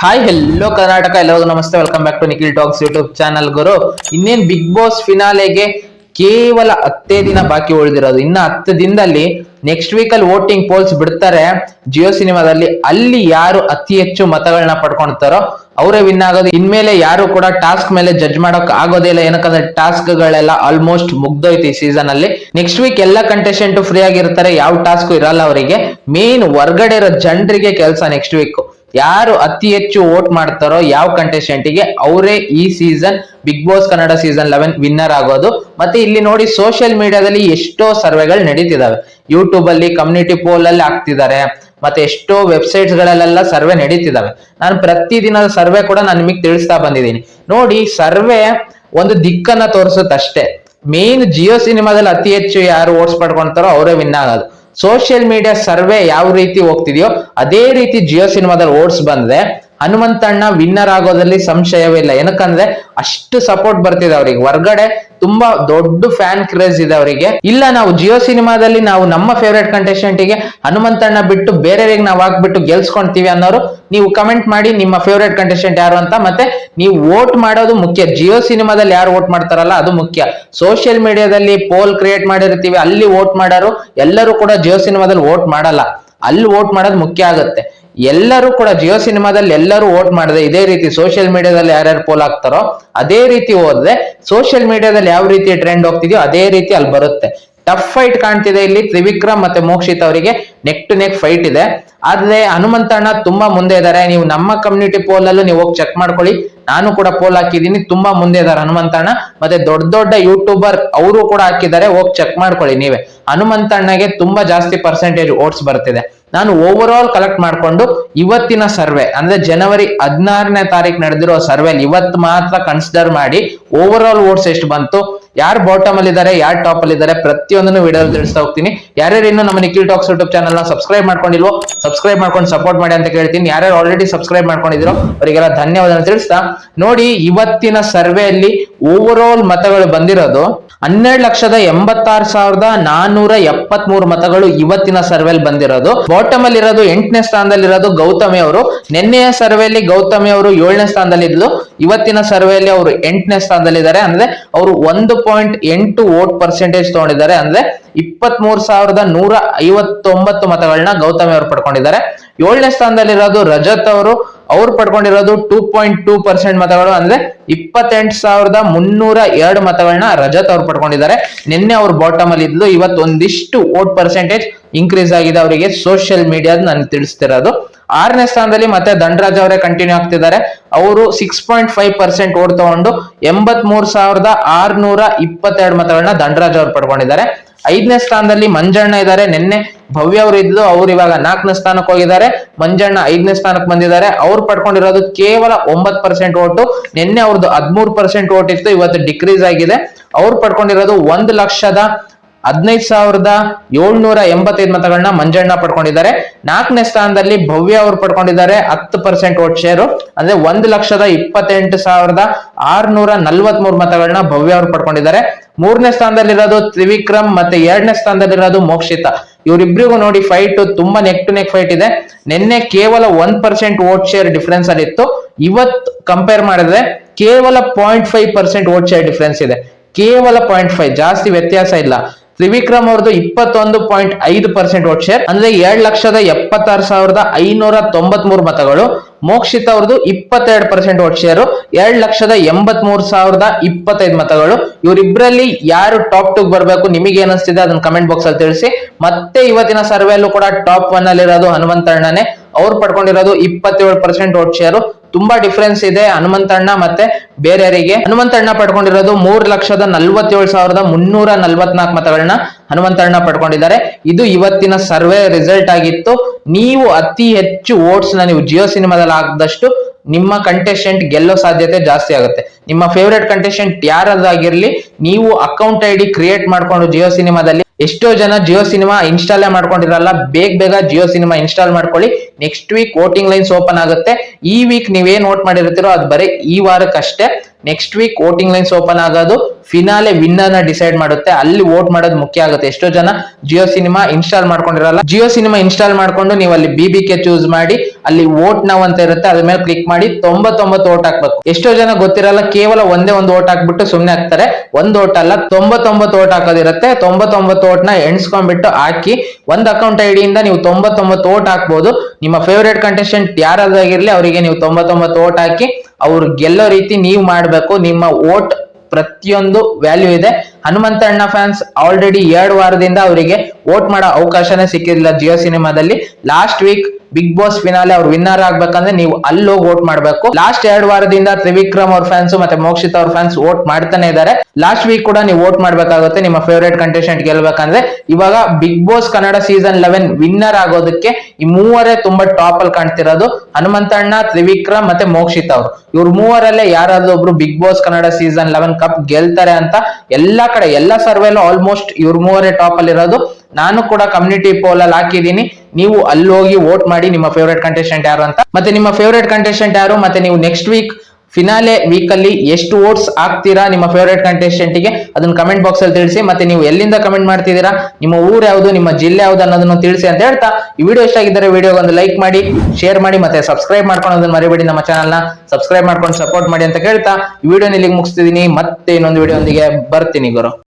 Hi hello Karnataka, ಎಲ್ಲರಿಗೂ ನಮಸ್ತೆ. Welcome back to Nikhil talks YouTube channel. ಗುರು, ಇನ್ನೇನ್ ಬಿಗ್ ಬಾಸ್ ಫಿನಾಲೆಗೆ ಕೇವಲ 10 ದಿನ ಬಾಕಿ ಉಳಿದಿರೋದು. ಇನ್ನ 10 ದಿನದಲ್ಲಿ ನೆಕ್ಸ್ಟ್ ವೀಕ್ ಅಲ್ಲಿ ವೋಟಿಂಗ್ ಪೋಲ್ಸ್ ಬಿಡ್ತಾರೆ ಜಿಯೋ ಸಿನಿಮಾದಲ್ಲಿ. ಅಲ್ಲಿ ಯಾರು ಅತಿ ಹೆಚ್ಚು ಮತಗಳನ್ನ ಪಡ್ಕೊಳ್ತಾರೋ ಅವರೇ ವಿನ್ ಆಗೋದು. ಇನ್ಮೇಲೆ ಯಾರು ಕೂಡ ಟಾಸ್ಕ್ ಮೇಲೆ ಜಡ್ಜ್ ಮಾಡಕ್ ಆಗೋದೇ ಇಲ್ಲ. ಏನಕ್ಕಂದ್ರೆ ಟಾಸ್ಕ್ ಗಳೆಲ್ಲ ಆಲ್ಮೋಸ್ಟ್ ಮುಗ್ದೋಯ್ತು ಈ ಸೀಸನ್ ಅಲ್ಲಿ. ನೆಕ್ಸ್ಟ್ ವೀಕ್ ಎಲ್ಲ ಕಂಟೆಸ್ಟೆಂಟ್ ಫ್ರೀ ಆಗಿರ್ತಾರೆ, ಯಾವ ಟಾಸ್ಕ್ ಇರಲ್ಲ ಅವರಿಗೆ. ಮೇನ್ ಹೊರ್ಗಡೆ ಇರೋ ಜನರಿಗೆ ಕೆಲಸ ನೆಕ್ಸ್ಟ್ ವೀಕ್. ಯಾರು ಅತಿ ಹೆಚ್ಚು ವೋಟ್ ಮಾಡ್ತಾರೋ ಯಾವ ಕಂಟೆಸ್ಟೆಂಟ್ ಗೆ ಅವರೇ ಈ season big boss Kannada season 11 winner ಆಗೋದು. ಮತ್ತೆ ಇಲ್ಲಿ ನೋಡಿ, ಸೋಷಿಯಲ್ ಮೀಡಿಯಾದಲ್ಲಿ ಎಷ್ಟೋ ಸರ್ವೆಗಳು ನಡೀತಿದಾವೆ. ಯೂಟ್ಯೂಬ್ ಅಲ್ಲಿ ಕಮ್ಯುನಿಟಿ ಪೋಲ್ ಅಲ್ಲಿ ಆಗ್ತಿದ್ದಾರೆ, ಮತ್ತೆ ಎಷ್ಟೋ ವೆಬ್ಸೈಟ್ಸ್ ಗಳಲ್ಲೆಲ್ಲ ಸರ್ವೆ ನಡೀತಿದಾವೆ. ನಾನು ಪ್ರತಿದಿನದ ಸರ್ವೆ ಕೂಡ ನಾನು ನಿಮಗೆ ತಿಳಿಸ್ತಾ ಬಂದಿದ್ದೀನಿ. ನೋಡಿ, ಸರ್ವೆ ಒಂದು ದಿಕ್ಕನ್ನ ತೋರಿಸುತ್ತೆ ಅಷ್ಟೇ. ಮೇನ್ ಜಿಯೋ ಸಿನಿಮಾದಲ್ಲಿ ಅತಿ ಹೆಚ್ಚು ಯಾರು ವೋಟ್ಸ್ ಪಡ್ಕೊಂತಾರೋ ಅವರೇ ವಿನ್ ಆಗೋದು. ಸೋಷಿಯಲ್ ಮೀಡಿಯಾ ಸರ್ವೆ ಯಾವ ರೀತಿ ಹೋಗ್ತಿದೆಯೋ ಅದೇ ರೀತಿ ಜಿಯೋ ಸಿನಿಮಾದಲ್ಲಿ ಓಟ್ಸ್ ಬಂದ್ರೆ ಹನುಮಂತಣ್ಣ ವಿನ್ನರ್ ಆಗೋದ್ರಲ್ಲಿ ಸಂಶಯವೇ ಇಲ್ಲ. ಏನಕ್ಕಂದ್ರೆ ಅಷ್ಟು ಸಪೋರ್ಟ್ ಬರ್ತಿದೆ ಅವ್ರಿಗೆ. ಹೊರ್ಗಡೆ ತುಂಬಾ ದೊಡ್ಡ ಫ್ಯಾನ್ ಕ್ರೇಜ್ ಇದೆ ಅವರಿಗೆ. ಇಲ್ಲ, ನಾವು ಜಿಯೋ ಸಿನಿಮಾದಲ್ಲಿ ನಾವು ನಮ್ಮ ಫೇವ್ರೇಟ್ ಕಂಟೆಸ್ಟೆಂಟ್ ಗೆ ಹನುಮಂತಣ್ಣ ಬಿಟ್ಟು ಬೇರೆಯವರಿಗೆ ನಾವು ಹಾಕ್ಬಿಟ್ಟು ಗೆಲ್ಸ್ಕೊಂತೀವಿ ಅನ್ನೋರು ನೀವು ಕಮೆಂಟ್ ಮಾಡಿ ನಿಮ್ಮ ಫೇವ್ರೇಟ್ ಕಂಟೆಸ್ಟೆಂಟ್ ಯಾರು ಅಂತ. ಮತ್ತೆ ನೀವು ವೋಟ್ ಮಾಡೋದು ಮುಖ್ಯ. ಜಿಯೋ ಸಿನಿಮಾದಲ್ಲಿ ಯಾರು ವೋಟ್ ಮಾಡ್ತಾರಲ್ಲ ಅದು ಮುಖ್ಯ. ಸೋಷಿಯಲ್ ಮೀಡಿಯಾದಲ್ಲಿ ಪೋಲ್ ಕ್ರಿಯೇಟ್ ಮಾಡಿರ್ತೀವಿ, ಅಲ್ಲಿ ವೋಟ್ ಮಾಡೋರು ಎಲ್ಲರೂ ಕೂಡ ಜಿಯೋ ಸಿನಿಮಾದಲ್ಲಿ ವೋಟ್ ಮಾಡಲ್ಲ. ಅಲ್ಲಿ ವೋಟ್ ಮಾಡೋದು ಮುಖ್ಯ ಆಗುತ್ತೆ. ಎಲ್ಲರೂ ಕೂಡ ಜಿಯೋ ಸಿನಿಮಾದಲ್ಲಿ ಎಲ್ಲರೂ ವೋಟ್ ಮಾಡಿದೆ ಇದೇ ರೀತಿ ಸೋಷಿಯಲ್ ಮೀಡಿಯಾದಲ್ಲಿ ಯಾರ್ಯಾರು ಪೋಲ್ ಆಗ್ತಾರೋ ಅದೇ ರೀತಿ ಹೋದ್ರೆ ಸೋಷಿಯಲ್ ಮೀಡಿಯಾದಲ್ಲಿ ಯಾವ ರೀತಿ ಟ್ರೆಂಡ್ ಹೋಗ್ತಿದೆಯೋ ಅದೇ ರೀತಿ ಅಲ್ಲಿ ಬರುತ್ತೆ. ಟಫ್ ಫೈಟ್ ಕಾಣ್ತಿದೆ ಇಲ್ಲಿ. ತ್ರಿವಿಕ್ರಮ್ ಮತ್ತೆ ಮೋಕ್ಷಿತ್ ಅವರಿಗೆ ನೆಕ್ ಟು ನೆಕ್ ಫೈಟ್ ಇದೆ. ಆದ್ರೆ ಹನುಮಂತಣ್ಣ ತುಂಬಾ ಮುಂದೆ ಇದ್ದಾರೆ. ನೀವು ನಮ್ಮ ಕಮ್ಯುನಿಟಿ ಪೋಲ್ ಅಲ್ಲೂ ನೀವು ಹೋಗಿ ಚೆಕ್ ಮಾಡ್ಕೊಳ್ಳಿ. ನಾನು ಕೂಡ ಪೋಲ್ ಹಾಕಿದ್ದೀನಿ, ತುಂಬಾ ಮುಂದೆ ಇದ್ದಾರೆ ಹನುಮಂತಣ್ಣ. ಮತ್ತೆ ದೊಡ್ಡ ದೊಡ್ಡ ಯೂಟ್ಯೂಬರ್ ಅವರು ಕೂಡ ಹಾಕಿದ್ದಾರೆ, ಹೋಗಿ ಚೆಕ್ ಮಾಡ್ಕೊಳ್ಳಿ ನೀವೇ. ಹನುಮಂತಣ್ಣಗೆ ತುಂಬಾ ಜಾಸ್ತಿ ಪರ್ಸೆಂಟೇಜ್ ವೋಟ್ಸ್ ಬರ್ತಿದೆ. ನಾನು ಓವರ್ ಆಲ್ ಕಲೆಕ್ಟ್ ಮಾಡ್ಕೊಂಡು ಇವತ್ತಿನ ಸರ್ವೆ ಅಂದ್ರೆ ಜನವರಿ 16ನೇ ತಾರೀಕು ನಡೆದಿರೋ ಸರ್ವೆ ಇವತ್ತು ಮಾತ್ರ ಕನ್ಸಿಡರ್ ಮಾಡಿ ಓವರ್ ಆಲ್ ವೋಟ್ಸ್ ಎಷ್ಟು ಬಂತು, ಯಾರು ಬಾಟಮ್ ಅಲ್ಲಿ ಇದ್ದಾರೆ, ಯಾರು ಟಾಪ್ ಅಲ್ಲಿ ಇದ್ದಾರೆ, ಪ್ರತಿಯೊಂದನ್ನು ವಿಡಿಯೋ ತಿಳಿಸ್ತಾ ಹೋಗ್ತೀನಿ. ಯಾರ್ಯಾರು ಇನ್ನು ನಮ್ಮ ನಿಖಿಲ್ ಟಾಕ್ಸ್ ಯೂಟ್ಯೂಬ್ ಚಾನಲ್ ನ ಸಬ್ಸ್ಕ್ರೈಬ್ ಮಾಡ್ಕೊಂಡಿಲ್ವೋ ಸಬ್ಸ್ಕ್ರೈಬ್ ಮಾಡ್ಕೊಂಡು ಸಪೋರ್ಟ್ ಮಾಡಿ ಅಂತ ಕೇಳ್ತೀನಿ. ಯಾರ್ಯಾರು ಆಲ್ರೆಡಿ ಸಬ್ಸ್ಕ್ರೈಬ್ ಮಾಡ್ಕೊಂಡಿದ್ರು ಅವರಿಗೆಲ್ಲ ಧನ್ಯವಾದ ತಿಳಿಸ್ತಾ, ನೋಡಿ ಇವತ್ತಿನ ಸರ್ವೆಯಲ್ಲಿ ಓವರ್ ಆಲ್ ಮತಗಳು ಬಂದಿರೋದು 12,86,473 ಮತಗಳು ಇವತ್ತಿನ ಸರ್ವೆಲ್ ಬಂದಿರೋದು. ಬಾಟಮ್ ಅಲ್ಲಿ ಇರೋದು 8ನೇ ಸ್ಥಾನದಲ್ಲಿರೋದು ಗೌತಮಿ ಅವರು. ನಿನ್ನೆಯ ಸರ್ವೆಯಲ್ಲಿ ಗೌತಮಿ ಅವರು 7ನೇ ಸ್ಥಾನದಲ್ಲಿ ಇದ್ಲು. ಇವತ್ತಿನ ಸರ್ವೆಯಲ್ಲಿ ಅವರು 8ನೇ ಸ್ಥಾನದಲ್ಲಿದ್ದಾರೆ. ಅಂದ್ರೆ ಅವರು 1.8 ವೋಟ್ ಪರ್ಸೆಂಟೇಜ್ ತಗೊಂಡಿದ್ದಾರೆ. ಅಂದ್ರೆ 23,159 ಮತಗಳನ್ನ ಗೌತಮಿ ಅವರು ಪಡ್ಕೊಂಡಿದ್ದಾರೆ. 7ನೇ ಸ್ಥಾನದಲ್ಲಿರೋದು ರಜತ್ ಅವರು. ಅವ್ರು ಪಡ್ಕೊಂಡಿರೋದು 2.2% ಮತಗಳು. ಅಂದ್ರೆ 28,302 ಮತಗಳನ್ನ ರಜತ್ ಅವ್ರು ಪಡ್ಕೊಂಡಿದ್ದಾರೆ. ನಿನ್ನೆ ಅವ್ರು ಬಾಟಮ್ ಅಲ್ಲಿ ಇದ್ಲು. ಇವತ್ತು ಒಂದಿಷ್ಟು ವೋಟ್ ಪರ್ಸೆಂಟೇಜ್ ಇನ್ಕ್ರೀಸ್ ಆಗಿದೆ ಅವರಿಗೆ. ಸೋಷಿಯಲ್ ಮೀಡಿಯಾದ ನಾನು ತಿಳಿಸ್ತಿರೋದು. 6ನೇ ಸ್ಥಾನದಲ್ಲಿ ಮತ್ತೆ ಧನರಾಜ್ ಅವರೇ ಕಂಟಿನ್ಯೂ ಆಗ್ತಿದ್ದಾರೆ. ಅವರು 6.5% ವೋಟ್ ತಗೊಂಡು 83,622 ಮತಗಳನ್ನ ಧನರಾಜ್ ಅವ್ರು ಪಡ್ಕೊಂಡಿದ್ದಾರೆ. 5ನೇ ಸ್ಥಾನದಲ್ಲಿ ಮಂಜಣ್ಣ ಇದ್ದಾರೆ. ನಿನ್ನೆ ಭವ್ಯ ಅವರು ಇದ್ಲು, ಅವ್ರು ಇವಾಗ 4ನೇ ಸ್ಥಾನಕ್ಕೆ ಹೋಗಿದ್ದಾರೆ. ಮಂಜಣ್ಣ 5ನೇ ಸ್ಥಾನಕ್ಕೆ ಬಂದಿದ್ದಾರೆ. ಅವ್ರು ಪಡ್ಕೊಂಡಿರೋದು ಕೇವಲ 9% ಓಟು. ನಿನ್ನೆ ಅವ್ರದ್ದು 13% ಓಟ್ ಇತ್ತು, ಇವತ್ತು ಡಿಕ್ರೀಸ್ ಆಗಿದೆ. ಅವ್ರು ಪಡ್ಕೊಂಡಿರೋದು 1,15,785 ಮತಗಳನ್ನ ಮಂಜಣ್ಣ ಪಡ್ಕೊಂಡಿದ್ದಾರೆ. 4ನೇ ಸ್ಥಾನದಲ್ಲಿ ಭವ್ಯ ಅವರು ಪಡ್ಕೊಂಡಿದ್ದಾರೆ 10% ವೋಟ್ ಶೇರು. ಅಂದ್ರೆ 1,28,643 ಮತಗಳನ್ನ ಭವ್ಯ ಅವರು ಪಡ್ಕೊಂಡಿದ್ದಾರೆ. 3ನೇ ಸ್ಥಾನದಲ್ಲಿರೋದು ತ್ರಿವಿಕ್ರಮ್, ಮತ್ತೆ 2ನೇ ಸ್ಥಾನದಲ್ಲಿರೋದು ಮೋಕ್ಷಿತ. ಇವರಿಬ್ರಿಗೂ ನೋಡಿ ಫೈಟ್ ತುಂಬಾ ನೆಕ್ ಟು ನೆಕ್ ಫೈಟ್ ಇದೆ. ನಿನ್ನೆ ಕೇವಲ 1% ವೋಟ್ ಶೇರ್ ಡಿಫರೆನ್ಸ್ ಅಲ್ಲಿ ಇತ್ತು. ಇವತ್ತು ಕಂಪೇರ್ ಮಾಡಿದ್ರೆ ಕೇವಲ 0.5% ವೋಟ್ ಶೇರ್ ಡಿಫರೆನ್ಸ್ ಇದೆ. ಕೇವಲ 0.5, ಜಾಸ್ತಿ ವ್ಯತ್ಯಾಸ ಇಲ್ಲ. ತ್ರಿವಿಕ್ರಮ್ ಅವ್ರದ್ದು 21.5% ವೋಟ್ ಶೇರ್, ಅಂದ್ರೆ 7,76,593 ಮತಗಳು. ಮೋಕ್ಷಿತ ಅವ್ರದ್ದು 22% ವೋಟ್ ಶೇರು, 7,83,025 ಮತಗಳು. ಇವರಿಬ್ಬರಲ್ಲಿ ಯಾರು ಟಾಪ್ 2 ಬರಬೇಕು, ನಿಮಗೆ ಏನಿಸ್ತಿದೆ ಅದನ್ನ ಕಮೆಂಟ್ ಬಾಕ್ಸ್ ಅಲ್ಲಿ ತಿಳಿಸಿ. ಮತ್ತೆ ಇವತ್ತಿನ ಸರ್ವೆ ಅಲ್ಲೂ ಕೂಡ ಟಾಪ್ 1 ಅಲ್ಲಿರೋದು ಹನುಮಂತಣ್ಣನೇ. ಅವ್ರು ಪಡ್ಕೊಂಡಿರೋದು 27% ವೋಟ್ ಶೇರು. ತುಂಬಾ ಡಿಫರೆನ್ಸ್ ಇದೆ ಹನುಮಂತಣ್ಣ ಮತ್ತೆ ಬೇರೆಯವರಿಗೆ. ಹನುಮಂತಣ್ಣ ಪಡ್ಕೊಂಡಿರೋದು 3,47,344 ಮತಗಳನ್ನ ಹನುಮಂತಣ್ಣ ಪಡ್ಕೊಂಡಿದ್ದಾರೆ. ಇದು ಇವತ್ತಿನ ಸರ್ವೆ ರಿಸಲ್ಟ್ ಆಗಿತ್ತು. ನೀವು ಅತಿ ಹೆಚ್ಚು ವೋಟ್ಸ್ ನ ನೀವು ಜಿಯೋ ಸಿನಿಮಾದಲ್ಲಿ ಹಾಕಿದಷ್ಟು ನಿಮ್ಮ ಕಂಟೆಸ್ಟೆಂಟ್ ಗೆಲ್ಲೋ ಸಾಧ್ಯತೆ ಜಾಸ್ತಿ ಆಗುತ್ತೆ. ನಿಮ್ಮ ಫೇವರೇಟ್ ಕಂಟೆಸ್ಟೆಂಟ್ ಯಾರಾಗಿರ್ಲಿ, ನೀವು ಅಕೌಂಟ್ ಐಡಿ ಕ್ರಿಯೇಟ್ ಮಾಡ್ಕೊಂಡು ಜಿಯೋ ಸಿನಿಮಾದಲ್ಲಿ, ಎಷ್ಟೋ ಜನ ಜಿಯೋ ಸಿನಿಮಾ ಇನ್ಸ್ಟಾಲೇ ಮಾಡ್ಕೊಂಡಿರಲ್ಲ, ಬೇಗ ಜಿಯೋ ಸಿನಿಮಾ ಇನ್ಸ್ಟಾಲ್ ಮಾಡ್ಕೊಳ್ಳಿ. Next week voting lines open ಆಗುತ್ತೆ. ಈ ವೀಕ್ ನೀವೇನ್ ವೋಟ್ ಮಾಡಿರ್ತೀರೋ ಅದು ಬರೀ ಈ ವಾರಕ್ಕಷ್ಟೇ. Next week voting lines open ಆಗೋದು ಫಿನಾಲೆ ವಿನ್ನರ್ ನ ಡಿಸೈಡ್ ಮಾಡುತ್ತೆ. ಅಲ್ಲಿ ವೋಟ್ ಮಾಡೋದು ಮುಖ್ಯ ಆಗುತ್ತೆ. ಎಷ್ಟೋ ಜನ ಜಿಯೋ ಸಿನಿಮಾ ಇನ್ಸ್ಟಾಲ್ ಮಾಡ್ಕೊಂಡಿರಲ್ಲ. ಜಿಯೋ ಸಿನಿಮಾ ಇನ್ಸ್ಟಾಲ್ ಮಾಡ್ಕೊಂಡು ನೀವು ಅಲ್ಲಿ BBK ಚೂಸ್ ಮಾಡಿ ಅಲ್ಲಿ ವೋಟ್ ನಾವ್ ಅಂತ ಇರುತ್ತೆ, ಅದ್ರ ಮೇಲೆ ಕ್ಲಿಕ್ ಮಾಡಿ 99 ವೋಟ್ ಹಾಕ್ಬೇಕು. ಎಷ್ಟೋ ಜನ ಗೊತ್ತಿರಲ್ಲ, ಕೇವಲ ಒಂದೇ ಒಂದು ವೋಟ್ ಹಾಕ್ಬಿಟ್ಟು ಸುಮ್ನೆ ಹಾಕ್ತಾರೆ. ಒಂದ್ ವೋಟ್ ಅಲ್ಲ, 99 ವೋಟ್ ಹಾಕೋದಿರುತ್ತೆ. 99 ವೋಟ್ ನ ಎಣಿಸ್ಕೊಂಡ್ಬಿಟ್ಟು ಹಾಕಿ ಒಂದ್ ಅಕೌಂಟ್ ಐಡಿಯಿಂದ ನೀವು 99 ವೋಟ್ ಹಾಕ್ಬಹುದು. ನಿಮ್ಮ ಫೇವರೇಟ್ ಕಂಟೆಸ್ಟೆಂಟ್ ಯಾರಾಗಿರ್ಲಿ ಅವರಿಗೆ ನೀವು 99 ವೋಟ್ ಹಾಕಿ ಅವ್ರು ಗೆಲ್ಲೋ ರೀತಿ ನೀವು ಮಾಡ್ಬೇಕು. ನಿಮ್ಮ ವೋಟ್ ಪ್ರತಿಯೊಂದು ವ್ಯಾಲ್ಯೂ ಇದೆ. ಹನುಮಂತಣ್ಣ ಫ್ಯಾನ್ಸ್ ಆಲ್ರೆಡಿ 2 ವಾರದಿಂದ ಅವರಿಗೆ ವೋಟ್ ಮಾಡೋ ಅವಕಾಶನೇ ಸಿಕ್ಕಿಲ್ಲ ಜಿಯೋ ಸಿನಿಮಾದಲ್ಲಿ. Last week big boss finale ಅವ್ರು ವಿನ್ನರ್ ಆಗ್ಬೇಕಂದ್ರೆ ನೀವು ಅಲ್ಲಿ ಹೋಗಿ ವೋಟ್ ಮಾಡ್ಬೇಕು. ಲಾಸ್ಟ್ 2 ವಾರದಿಂದ ತ್ರಿವಿಕ್ರಮ್ ಅವ್ರ ಫ್ಯಾನ್ಸ್ ಮತ್ತೆ ಮೋಕ್ಷಿತ್ ಅವ್ರ ಫ್ಯಾನ್ಸ್ ವೋಟ್ ಮಾಡ್ತಾನೆ ಇದ್ದಾರೆ. ಲಾಸ್ಟ್ ವೀಕ್ ಕೂಡ ನೀವು ವೋಟ್ ಮಾಡ್ಬೇಕಾಗುತ್ತೆ ನಿಮ್ಮ ಫೇವರೇಟ್ ಕಂಟೆಸ್ಟೆಂಟ್ ಗೆಲ್ಬೇಕಂದ್ರೆ. ಇವಾಗ Bigg boss Kannada season 11 winner ಆಗೋದಕ್ಕೆ ಈ ಮೂವರೇ ತುಂಬಾ ಟಾಪ್ ಅಲ್ಲಿ ಕಾಣ್ತಿರೋದು. ಹನುಮಂತಣ್ಣ, ತ್ರಿವಿಕ್ರಮ್ ಮತ್ತೆ ಮೋಕ್ಷಿತ್ ಅವರು. ಇವ್ರ ಮೂವರಲ್ಲೇ ಯಾರಾದ್ರೂ ಒಬ್ರು big boss Kannada season 11 cup ಗೆಲ್ತಾರೆ ಅಂತ ಎಲ್ಲಾ ಕಡೆ ಎಲ್ಲಾ ಸರ್ವೆಲ್ಲೂ ಆಲ್ಮೋಸ್ಟ್ ಇವ್ರ ಮೂವರೇ ಟಾಪ್ ಅಲ್ಲಿ ಇರೋದು. ನಾನು ಕೂಡ ಕಮ್ಯುನಿಟಿ ಪೋಲ್ ಅಲ್ಲಿ ಹಾಕಿದೀನಿ, ನೀವು ಅಲ್ಲಿ ಹೋಗಿ ವೋಟ್ ಮಾಡಿ ನಿಮ್ಮ ಫೇವರೇಟ್ ಕಂಟೆಸ್ಟೆಂಟ್ ಯಾರು ಅಂತ. ಮತ್ತೆ ನಿಮ್ಮ ಫೇವರೇಟ್ ಕಂಟೆಸ್ಟೆಂಟ್ ಯಾರು, ಮತ್ತೆ ನೀವು ನೆಕ್ಸ್ಟ್ ವೀಕ್ ಫಿನಾಲೆ ವೀಕ್ ಅಲ್ಲಿ ಎಷ್ಟು ವೋಟ್ಸ್ ಹಾಕ್ತೀರಾ ನಿಮ್ಮ ಫೇವರೇಟ್ ಕಂಟೆಸ್ಟೆಂಟ್ ಗೆ ಅದನ್ನ ಕಮೆಂಟ್ ಬಾಕ್ಸ್ ಅಲ್ಲಿ ತಿಳಿಸಿ. ಮತ್ತೆ ನೀವು ಎಲ್ಲಿಂದ ಕಮೆಂಟ್ ಮಾಡ್ತಿದ್ದೀರಾ, ನಿಮ್ಮ ಊರು ಯಾವುದು, ನಿಮ್ಮ ಜಿಲ್ಲೆ ಯಾವುದು ಅನ್ನೋದನ್ನ ತಿಳಿಸಿ ಅಂತ ಹೇಳ್ತಾ, ಈ ವಿಡಿಯೋ ಇಷ್ಟ ಆಗಿದ್ದರೆ ವಿಡಿಯೋಗೆ ಒಂದು ಲೈಕ್ ಮಾಡಿ, ಶೇರ್ ಮಾಡಿ, ಮತ್ತೆ ಸಬ್ಸ್ಕ್ರೈಬ್ ಮಾಡ್ಕೊಳ್ಳೋದನ್ನ ಮರಿಬೇಡಿ. ನಮ್ಮ ಚಾನಲ್ ನ ಸಬ್ಸ್ಕ್ರೈಬ್ ಮಾಡ್ಕೊಂಡು ಸಪೋರ್ಟ್ ಮಾಡಿ ಅಂತ ಕೇಳ್ತಾ ಈ ವಿಡಿಯೋನ ಇಲ್ಲಿಗೆ ಮುಗಿಸ್ತಿದೀನಿ. ಮತ್ತೆ ಇನ್ನೊಂದು ವಿಡಿಯೋ ಒಂದಿಗೆ ಬರ್ತೀನಿ ಗುರು.